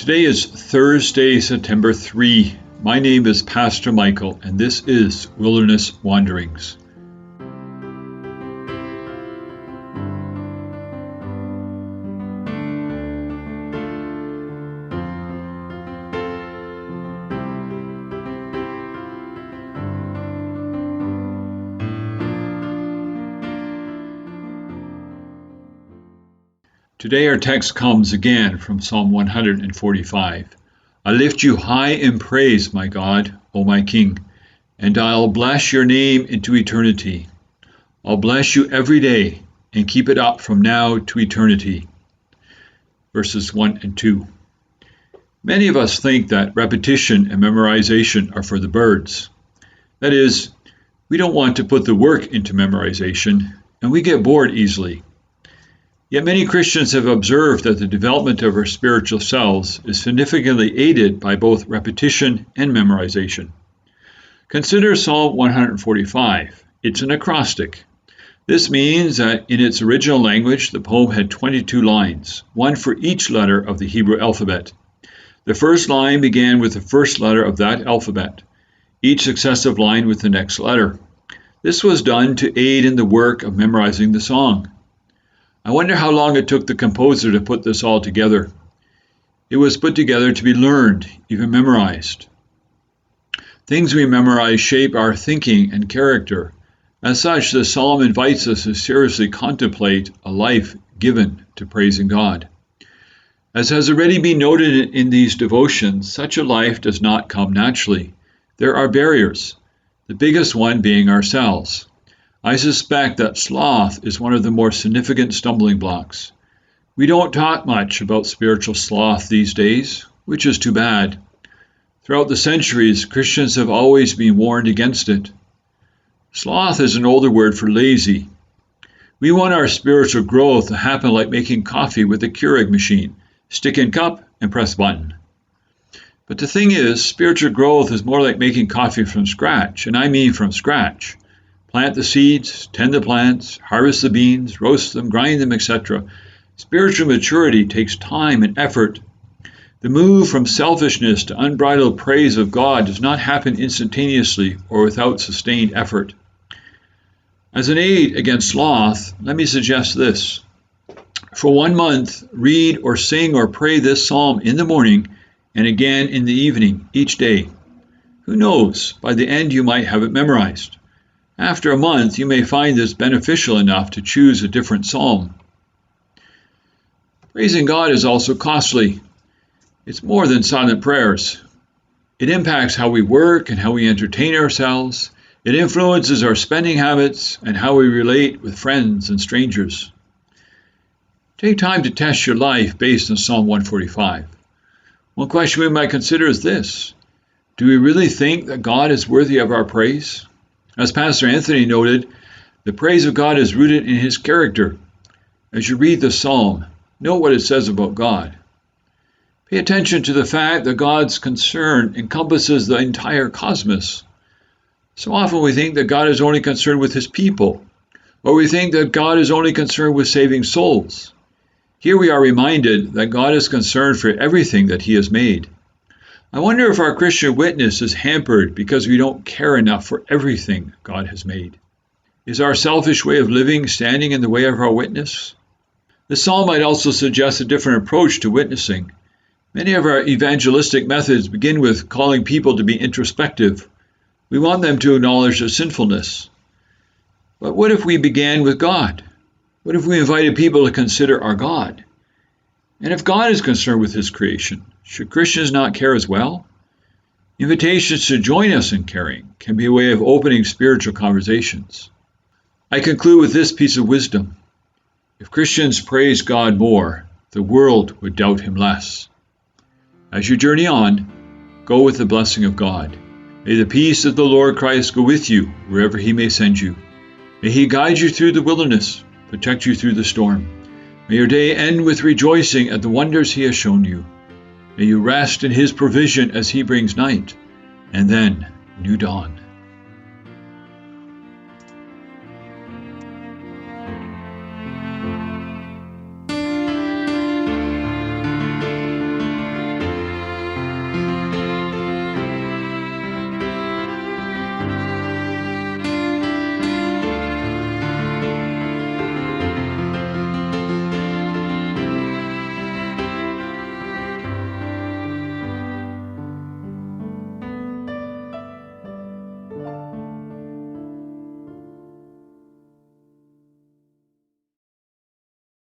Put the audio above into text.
Today is Thursday, September 3. My name is Pastor Michael, and this is Wilderness Wanderings. Today our text comes again from Psalm 145. I lift you high in praise, my God, O my King, and I'll bless your name into eternity. I'll bless you every day and keep it up from now to eternity. Verses 1 and 2. Many of us think that repetition and memorization are for the birds. That is, we don't want to put the work into memorization, and we get bored easily. Yet many Christians have observed that the development of our spiritual selves is significantly aided by both repetition and memorization. Consider Psalm 145. It's an acrostic. This means that in its original language, the poem had 22 lines, one for each letter of the Hebrew alphabet. The first line began with the first letter of that alphabet, each successive line with the next letter. This was done to aid in the work of memorizing the song. I wonder how long it took the composer to put this all together. It was put together to be learned, even memorized. Things we memorize shape our thinking and character. As such, the psalm invites us to seriously contemplate a life given to praising God. As has already been noted in these devotions, such a life does not come naturally. There are barriers, the biggest one being ourselves. I suspect that sloth is one of the more significant stumbling blocks. We don't talk much about spiritual sloth these days, which is too bad. Throughout the centuries, Christians have always been warned against it. Sloth is an older word for lazy. We want our spiritual growth to happen like making coffee with a Keurig machine. Stick in cup and press button. But the thing is, spiritual growth is more like making coffee from scratch, and I mean from scratch. Plant the seeds, tend the plants, harvest the beans, roast them, grind them, etc. Spiritual maturity takes time and effort. The move from selfishness to unbridled praise of God does not happen instantaneously or without sustained effort. As an aid against sloth, let me suggest this. For 1 month, read or sing or pray this psalm in the morning and again in the evening each day. Who knows, by the end you might have it memorized. After a month, you may find this beneficial enough to choose a different psalm. Praising God is also costly. It's more than silent prayers. It impacts how we work and how we entertain ourselves. It influences our spending habits and how we relate with friends and strangers. Take time to test your life based on Psalm 145. One question we might consider is this: do we really think that God is worthy of our praise? As Pastor Anthony noted, the praise of God is rooted in his character. As you read the psalm, note what it says about God. Pay attention to the fact that God's concern encompasses the entire cosmos. So often we think that God is only concerned with his people, or we think that God is only concerned with saving souls. Here we are reminded that God is concerned for everything that he has made. I wonder if our Christian witness is hampered because we don't care enough for everything God has made. Is our selfish way of living standing in the way of our witness? The psalm might also suggest a different approach to witnessing. Many of our evangelistic methods begin with calling people to be introspective. We want them to acknowledge their sinfulness. But what if we began with God? What if we invited people to consider our God? And if God is concerned with his creation, should Christians not care as well? Invitations to join us in caring can be a way of opening spiritual conversations. I conclude with this piece of wisdom. If Christians praise God more, the world would doubt him less. As you journey on, go with the blessing of God. May the peace of the Lord Christ go with you wherever he may send you. May he guide you through the wilderness, protect you through the storm. May your day end with rejoicing at the wonders he has shown you. May you rest in his provision as he brings night, and then new dawn.